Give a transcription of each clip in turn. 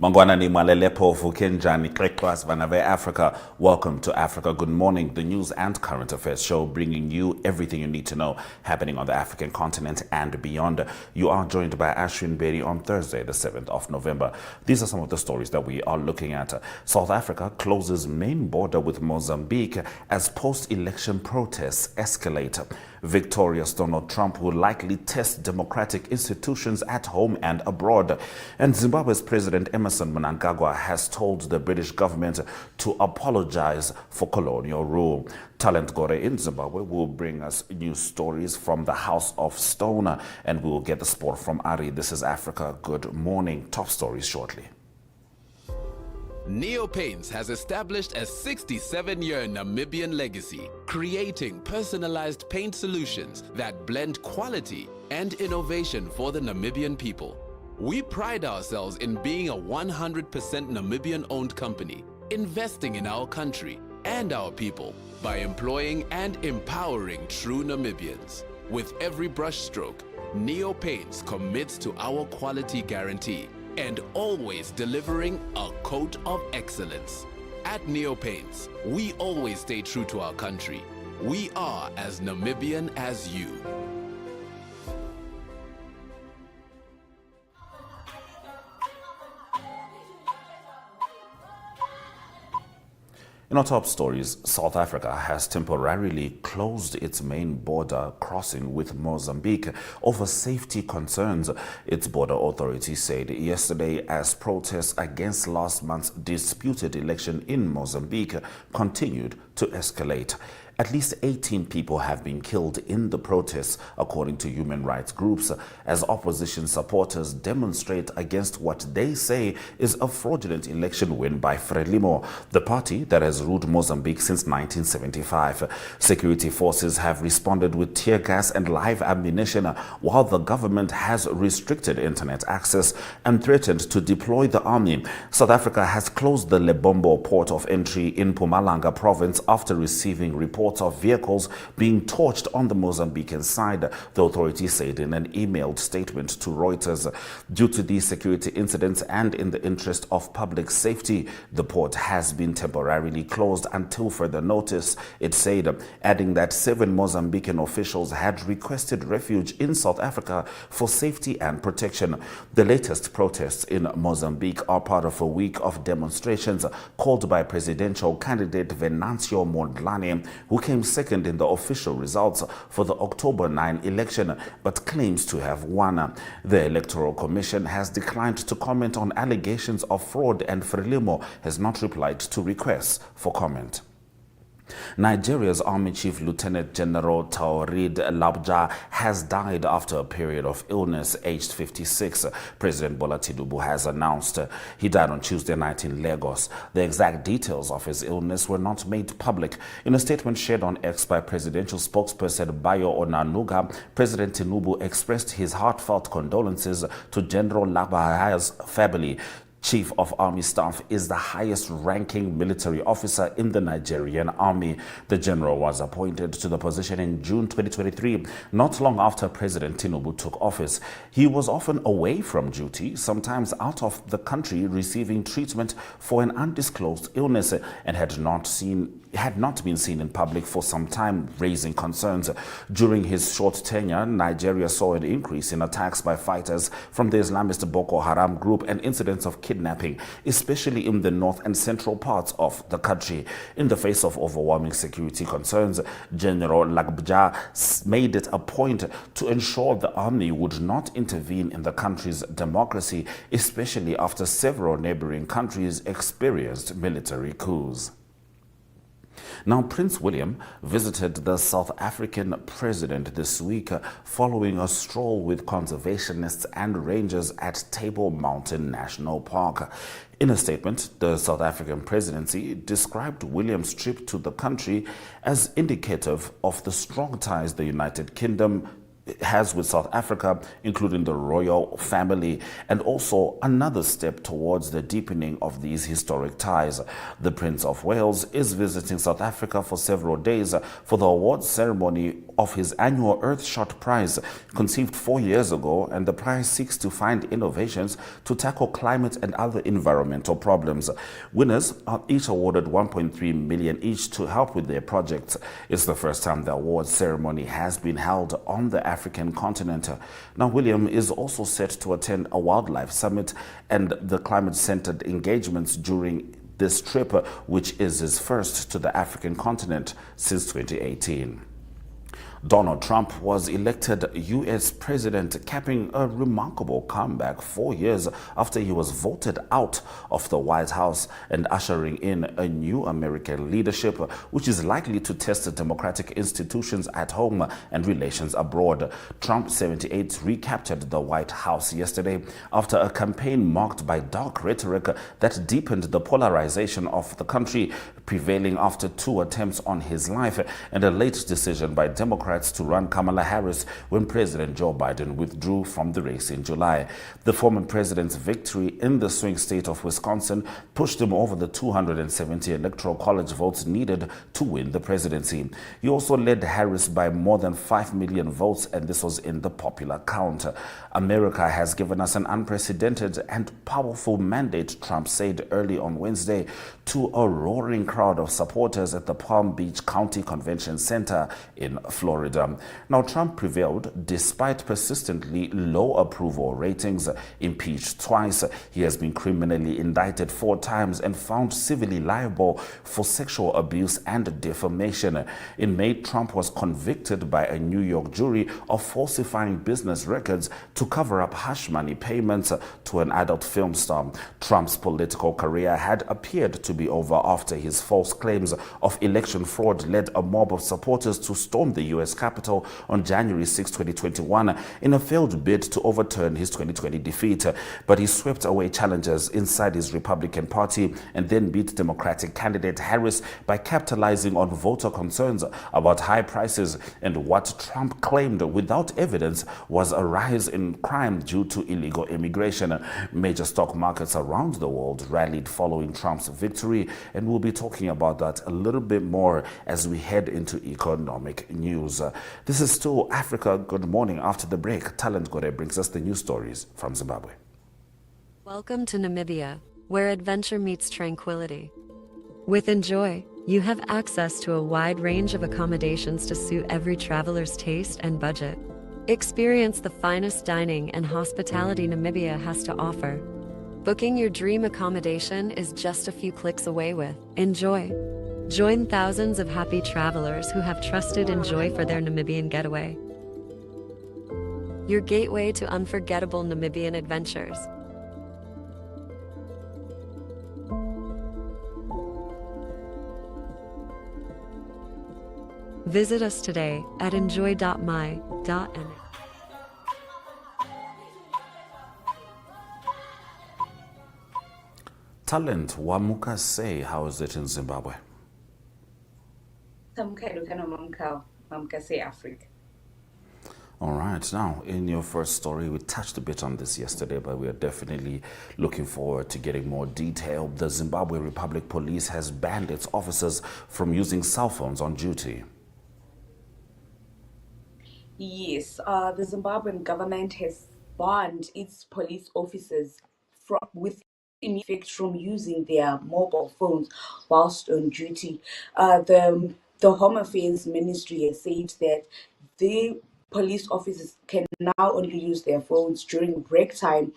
Mangwana ni Malelepo Fukenjani Krekwas Vanave Africa. Welcome to Africa Good Morning, the news and current affairs show bringing you everything you need to know happening on the African continent and beyond. You are joined by Ashwin Bedi on Thursday, the 7th of November. These are some of the stories that we are looking at. South Africa closes main border with Mozambique as post-election protests escalate. Victorious Donald Trump will likely test democratic institutions at home and abroad. And Zimbabwe's President Emmerson Mnangagwa has told the British government to apologize for colonial rule. Talent Gore in Zimbabwe will bring us news stories from the House of Stone, and we will get the sport from Ari. This is Africa Good Morning. Top stories shortly. Neo Paints has established a 67-year Namibian legacy, creating personalized paint solutions that blend quality and innovation for the Namibian people. We pride ourselves in being a 100% Namibian-owned company, investing in our country and our people by employing and empowering true Namibians. With every brushstroke, Neo Paints commits to our quality guarantee and always delivering a coat of excellence. At Neo Paints, we always stay true to our country. We are as Namibian as you. In our top stories, South Africa has temporarily closed its main border crossing with Mozambique over safety concerns, its border authorities said yesterday, as protests against last month's disputed election in Mozambique continued to escalate. At least 18 people have been killed in the protests, according to human rights groups, as opposition supporters demonstrate against what they say is a fraudulent election win by Frelimo, the party that has ruled Mozambique since 1975. Security forces have responded with tear gas and live ammunition, while the government has restricted internet access and threatened to deploy the army. South Africa has closed the Lebombo port of entry in Mpumalanga province after receiving reports of vehicles being torched on the Mozambican side, the authorities said in an emailed statement to Reuters. Due to these security incidents and in the interest of public safety, the port has been temporarily closed until further notice, it said, adding that 7 Mozambican officials had requested refuge in South Africa for safety and protection. The latest protests in Mozambique are part of a week of demonstrations called by presidential candidate Venancio Mondlane, who came second in the official results for the October 9 election, but claims to have won. The Electoral Commission has declined to comment on allegations of fraud, and Frelimo has not replied to requests for comment. Nigeria's Army Chief Lieutenant General Taoreed Labja has died after a period of illness, aged 56. President Bola Tinubu has announced. He died on Tuesday night in Lagos. The exact details of his illness were not made public. In a statement shared on X by presidential spokesperson Bayo Onanuga, President Tinubu expressed his heartfelt condolences to General Labja's family. Chief of Army Staff is the highest-ranking military officer in the Nigerian Army. The general was appointed to the position in June 2023, not long after President Tinubu took office. He was often away from duty, sometimes out of the country receiving treatment for an undisclosed illness, and had not been seen in public for some time, raising concerns. During his short tenure, Nigeria saw an increase in attacks by fighters from the Islamist Boko Haram group and incidents of kidnapping, especially in the north and central parts of the country. In the face of overwhelming security concerns, General Labja made it a point to ensure the army would not intervene in the country's democracy, especially after several neighboring countries experienced military coups. Now, Prince William visited the South African president this week following a stroll with conservationists and rangers at Table Mountain National Park. In a statement, the South African presidency described William's trip to the country as indicative of the strong ties the United Kingdom has with South Africa, including the royal family, and also another step towards the deepening of these historic ties. The Prince of Wales is visiting South Africa for several days for the awards ceremony of his annual Earthshot Prize, conceived 4 years ago, and the prize seeks to find innovations to tackle climate and other environmental problems. Winners are each awarded 1.3 million each to help with their projects. It's the first time the awards ceremony has been held on the African continent. Now, William is also set to attend a wildlife summit and the climate-centered engagements during this trip, which is his first to the African continent since 2018. Donald Trump was elected U.S. president, capping a remarkable comeback 4 years after he was voted out of the White House and ushering in a new American leadership, which is likely to test the democratic institutions at home and relations abroad. Trump, 78, recaptured the White House yesterday after a campaign marked by dark rhetoric that deepened the polarization of the country, prevailing after 2 attempts on his life and a late decision by Democrats to run Kamala Harris when President Joe Biden withdrew from the race in July. The former president's victory in the swing state of Wisconsin pushed him over the 270 electoral college votes needed to win the presidency. He also led Harris by more than 5 million votes, and this was in the popular count. America has given us an unprecedented and powerful mandate, Trump said early on Wednesday to a roaring crowd of supporters at the Palm Beach County Convention Center in Florida. Now, Trump prevailed despite persistently low approval ratings. Impeached twice, he has been criminally indicted 4 times and found civilly liable for sexual abuse and defamation. In May, Trump was convicted by a New York jury of falsifying business records to cover up hush money payments to an adult film star. Trump's political career had appeared to be over after his false claims of election fraud led a mob of supporters to storm the U.S. Capitol on January 6, 2021, in a failed bid to overturn his 2020 defeat. But he swept away challengers inside his Republican Party and then beat Democratic candidate Harris by capitalizing on voter concerns about high prices and what Trump claimed without evidence was a rise in crime due to illegal immigration. Major stock markets around the world rallied following Trump's victory, and we'll be talking about that a little bit more as we head into economic news. This is still Africa. Good morning. After the break, Talent Gore brings us the news stories from Zimbabwe. Welcome to Namibia, where adventure meets tranquility. With Enjoy, you have access to a wide range of accommodations to suit every traveler's taste and budget. Experience the finest dining and hospitality Namibia has to offer. Booking your dream accommodation is just a few clicks away with Enjoy. Join thousands of happy travelers who have trusted Enjoy for their Namibian getaway. Your gateway to unforgettable Namibian adventures. Visit us today at enjoy.my.na. Talent, Wamuka say, how is it in Zimbabwe? Africa. All right. Now, in your first story, we touched a bit on this yesterday, but we are definitely looking forward to getting more detail. The Zimbabwe Republic Police has banned its officers from using cell phones on duty. Yes, the Zimbabwean government has banned its police officers with effect from using their mobile phones whilst on duty. The Home Affairs Ministry has said that the police officers can now only use their phones during break time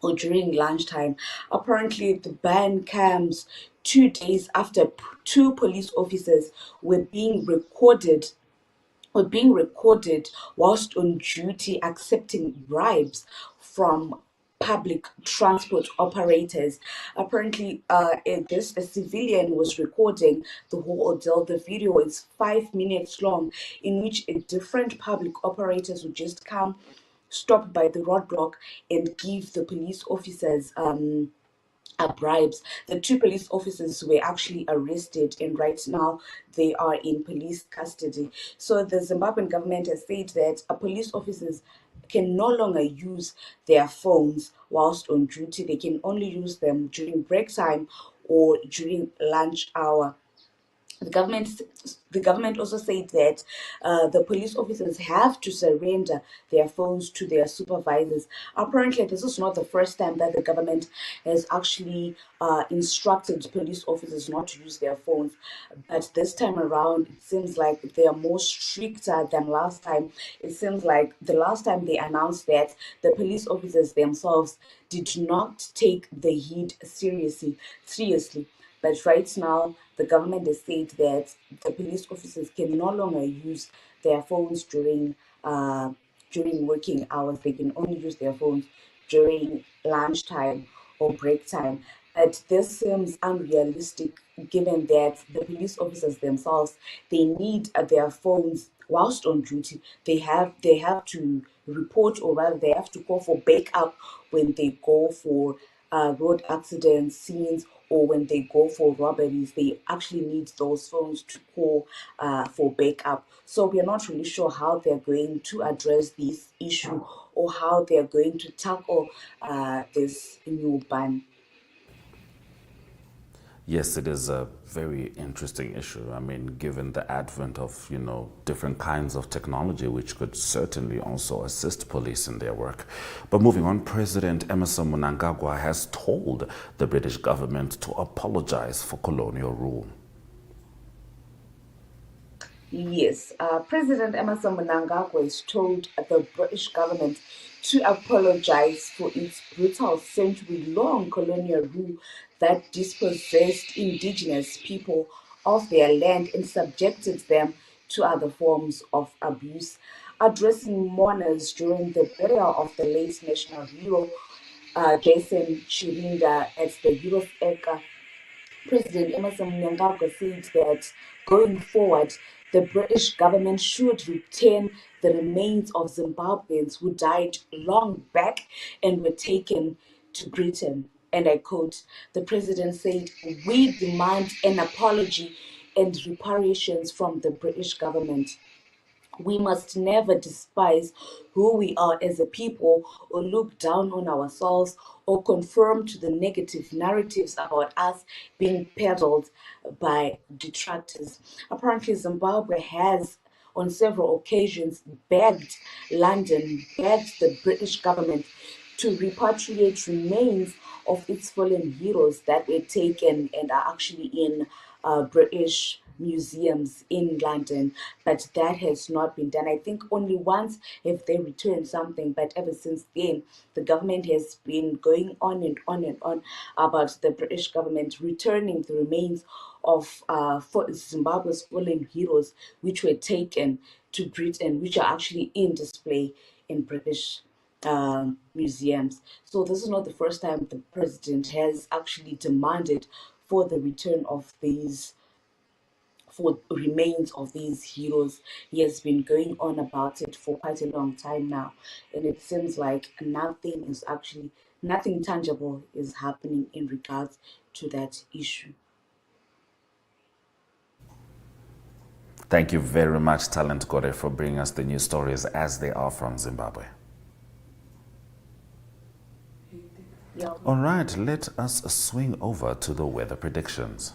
or during lunchtime. Apparently, the ban comes 2 days after 2 police officers were being recorded whilst on duty accepting bribes from public transport operators. Apparently, a civilian was recording the whole ordeal. The video is 5 minutes long, in which different public operators would just stop by the roadblock and give the police officers bribes. The two police officers were actually arrested, and right now they are in police custody. So the Zimbabwean government has said that police officers can no longer use their phones whilst on duty. They can only use them during break time or during lunch hour. The government also said that the police officers have to surrender their phones to their supervisors. Apparently, this is not the first time that the government has actually instructed police officers not to use their phones, but this time around, it seems like they are more stricter than last time. It seems like the last time they announced that the police officers themselves did not take the heat seriously. But right now, the government has said that the police officers can no longer use their phones during working hours. They can only use their phones during lunchtime or break time. But this seems unrealistic, given that the police officers themselves, they need their phones whilst on duty. They have to report, or rather they have to call for backup when they go for road accident scenes, or when they go for robberies. They actually need those phones to call for backup. So we are not really sure how they're going to address this issue, or how they're going to tackle this new ban. Yes, it is a very interesting issue. I mean, given the advent of, different kinds of technology, which could certainly also assist police in their work. But moving on, President Emmerson Mnangagwa has told the British government to apologize for colonial rule. Yes, President Emmerson Mnangagwa has told the British government to apologize for its brutal century-long colonial rule that dispossessed indigenous people of their land and subjected them to other forms of abuse. Addressing mourners during the burial of the late national hero, Jason Chirinda, at the Euros President Emmerson Mnangagwa said that going forward, the British government should return the remains of Zimbabweans who died long back and were taken to Britain. And I quote, the president said, "We demand an apology and reparations from the British government. We must never despise who we are as a people, or look down on ourselves, or conform to the negative narratives about us being peddled by detractors." Apparently, Zimbabwe has on several occasions begged the British government to repatriate remains of its fallen heroes that were taken and are actually in British museums in London, but that has not been done. I think only once have they returned something, but ever since then, the government has been going on and on and on about the British government returning the remains of Zimbabwe's fallen heroes, which were taken to Britain, which are actually in display in British museums. So this is not the first time the president has actually demanded for the return of these for remains of these heroes. He has been going on about it for quite a long time now, and it seems like nothing tangible is happening in regards to that issue. Thank you very much, Talent Gore, for bringing us the news stories as they are from Zimbabwe. Yeah. All right, let us swing over to the weather predictions.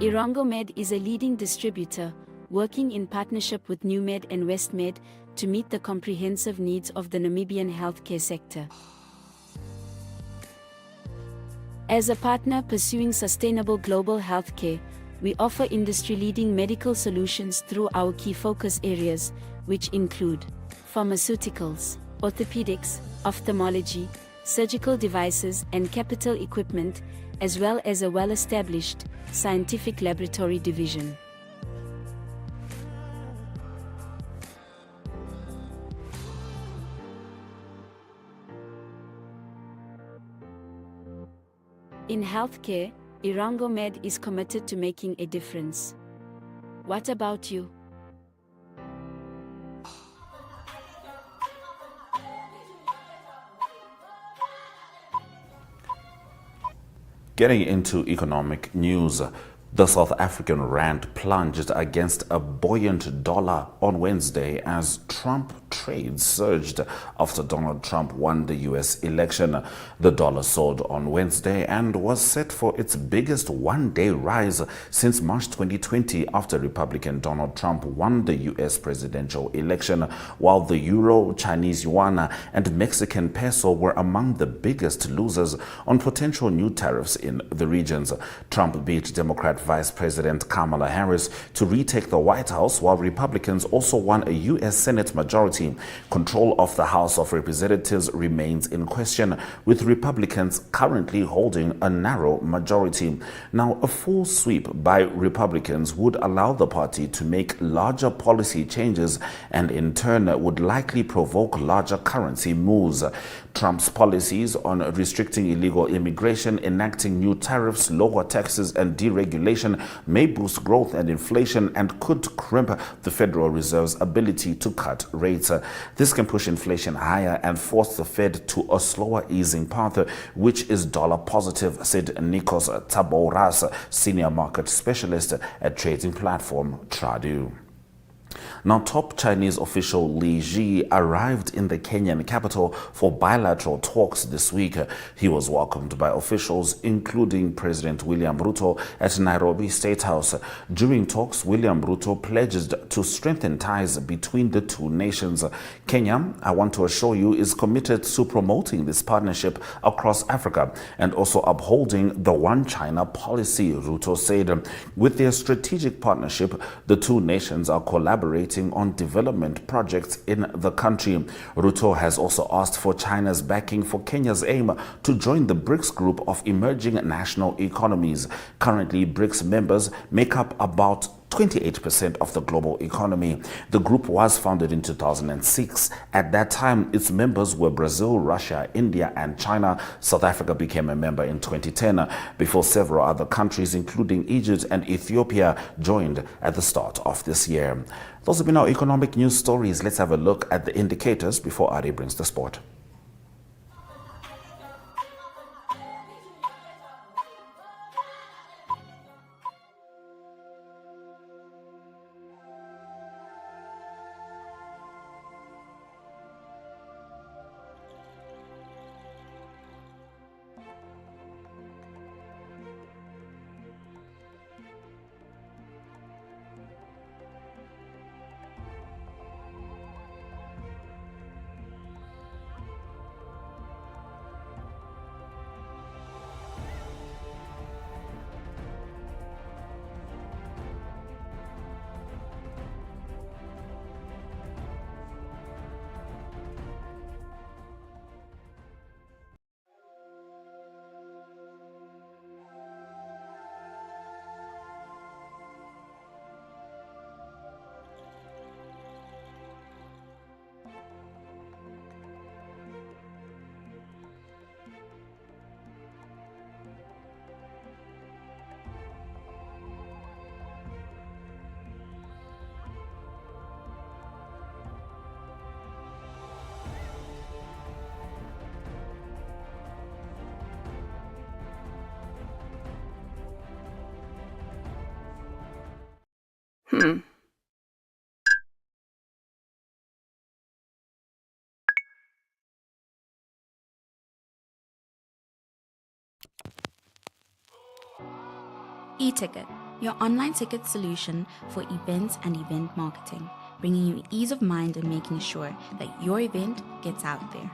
Irongomed is a leading distributor, working in partnership with NewMed and WestMed to meet the comprehensive needs of the Namibian healthcare sector. As a partner pursuing sustainable global healthcare, we offer industry-leading medical solutions through our key focus areas, which include pharmaceuticals, orthopedics, ophthalmology, surgical devices and capital equipment, as well as a well-established scientific laboratory division. In healthcare, Irongomed is committed to making a difference. What about you? Getting into economic news, the South African rand plunged against a buoyant dollar on Wednesday as Trump trade surged after Donald Trump won the U.S. election. The dollar soared on Wednesday and was set for its biggest one-day rise since March 2020 after Republican Donald Trump won the U.S. presidential election, while the euro, Chinese yuan, and Mexican peso were among the biggest losers on potential new tariffs in the regions. Trump beat Democrat Vice President Kamala Harris to retake the White House, while Republicans also won a U.S. Senate majority. Control of the House of Representatives remains in question, with Republicans currently holding a narrow majority. Now, a full sweep by Republicans would allow the party to make larger policy changes and in turn would likely provoke larger currency moves. Trump's policies on restricting illegal immigration, enacting new tariffs, lower taxes, and deregulation may boost growth and inflation and could crimp the Federal Reserve's ability to cut rates. This can push inflation higher and force the Fed to a slower easing path, which is dollar positive, said Nikos Tabouras, senior market specialist at trading platform Tradu. Now, top Chinese official Li Ji arrived in the Kenyan capital for bilateral talks this week. He was welcomed by officials, including President William Ruto at Nairobi State House. During talks, William Ruto pledged to strengthen ties between the two nations. Kenya, I want to assure you, is committed to promoting this partnership across Africa and also upholding the One China policy, Ruto said. With their strategic partnership, the two nations are collaborating on development projects in the country. Ruto has also asked for China's backing for Kenya's aim to join the BRICS group of emerging national economies. Currently, BRICS members make up about 28% of the global economy. The group was founded in 2006. At that time, its members were Brazil, Russia, India, and China. South Africa became a member in 2010, before several other countries, including Egypt and Ethiopia, joined at the start of this year. Those have been our economic news stories. Let's have a look at the indicators before Ari brings the sport. E-ticket. your online ticket solution for events and event marketing, bringing you ease of mind and making sure that your event gets out there.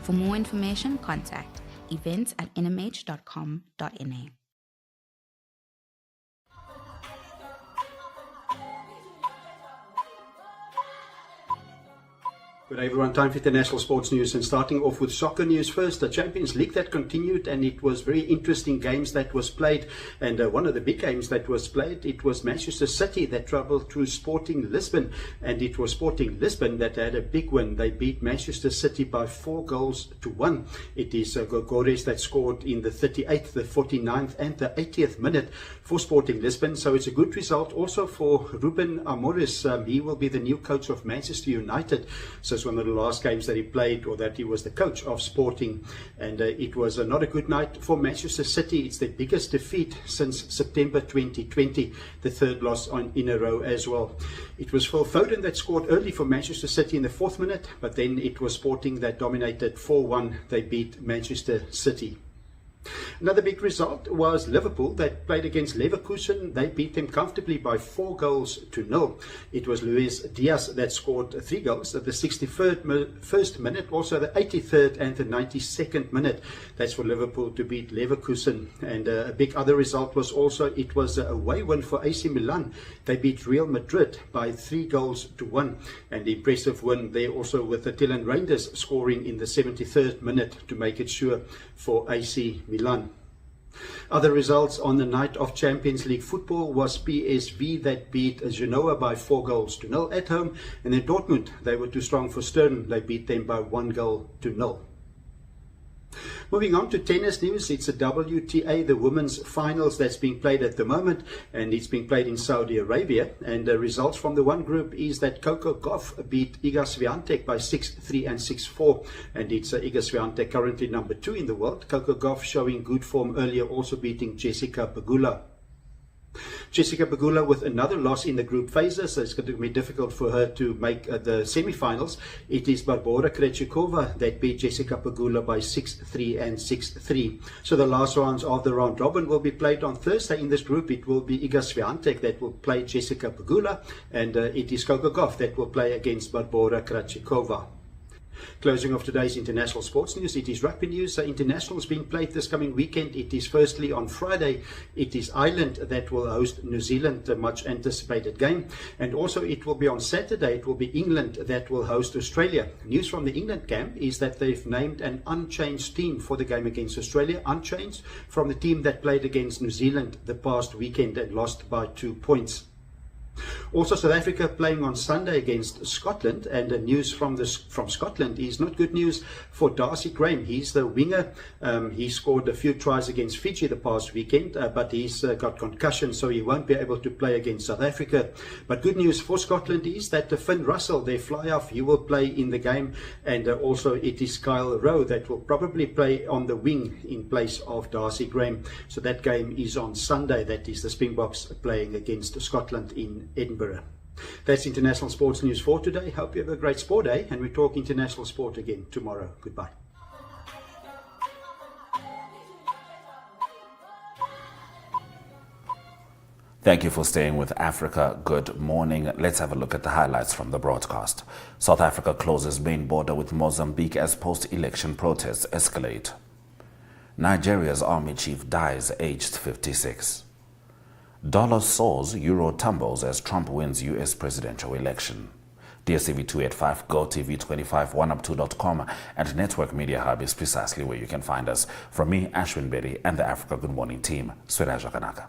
For more information, contact events@nmh.com.na. Good day everyone, time for international sports news, and starting off with soccer news first. The Champions League that continued, and it was very interesting games that was played, and one of the big games that was played, it was Manchester City that travelled through Sporting Lisbon, and it was Sporting Lisbon that had a big win. They beat Manchester City by 4-1. It is Gore that scored in the 38th, the 49th and the 80th minute for Sporting Lisbon, so it's a good result also for Ruben Amorim. He will be the new coach of Manchester United. So one of the last games that he played, or that he was the coach of Sporting, and it was not a good night for Manchester City. It's their biggest defeat since September 2020, the third loss in a row as well. It was Phil Foden that scored early for Manchester City in the 4th minute, but then it was Sporting that dominated 4-1. They beat Manchester City. Another big result was Liverpool that played against Leverkusen. They beat them comfortably by 4-0. It was Luis Diaz that scored 3 goals at the 61st minute, also the 83rd and the 92nd minute. That's for Liverpool to beat Leverkusen. And a big other result was also, it was a away win for AC Milan. They beat Real Madrid by 3-1. And the impressive win there also with the Dylan Reinders scoring in the 73rd minute to make it sure for AC Milan. Other results on the night of Champions League football was PSV that beat Genoa by 4-0 at home, and then Dortmund, they were too strong for Stern. They beat them by 1-0. Moving on to tennis news, it's a WTA, the women's finals that's being played at the moment, and it's being played in Saudi Arabia. And the results from the one group is that Coco Gauff beat Iga Swiatek by 6-3 and 6-4, and it's Iga Swiatek currently number 2 in the world. Coco Gauff showing good form earlier, also beating Jessica Pegula. Jessica Pegula with another loss in the group phases, so it's going to be difficult for her to make the semi-finals. It is Barbora Krejcikova that beat Jessica Pegula by 6-3 and 6-3. So the last rounds of the round robin will be played on Thursday. In this group, it will be Iga Swiatek that will play Jessica Pegula, and it is Coco Gauff that will play against Barbora Krejcikova. Closing off today's international sports news, it is rugby news. Internationals being played this coming weekend. It is firstly on Friday, it is Ireland that will host New Zealand, a much anticipated game. And also it will be on Saturday, it will be England that will host Australia. News from the England camp is that they've named an unchanged team for the game against Australia, unchanged from the team that played against New Zealand the past weekend and lost by 2 points. Also, South Africa playing on Sunday against Scotland, and the news from Scotland is not good news for Darcy Graham. He's the winger. He scored a few tries against Fiji the past weekend, but he's got concussion, so he won't be able to play against South Africa. But good news for Scotland is that Finn Russell, their fly-off, he will play in the game, and also it is Kyle Rowe that will probably play on the wing in place of Darcy Graham. So that game is on Sunday. That is the Springboks playing against Scotland in Edinburgh. That's international sports news for today. Hope you have a great sport day, and we talk international sport again tomorrow. Goodbye. Thank you for staying with Africa. Good morning. Let's have a look at the highlights from the broadcast. South Africa closes main border with Mozambique as post-election protests escalate. Nigeria's army chief dies aged 56. Dollar soars, euro tumbles as Trump wins U.S. presidential election. DSTV 285, GoTV 25, oneup2.com, and Network Media Hub is precisely where you can find us. From me, Ashwin Bedi, and the Africa Good Morning team, Sweraja Kanaka.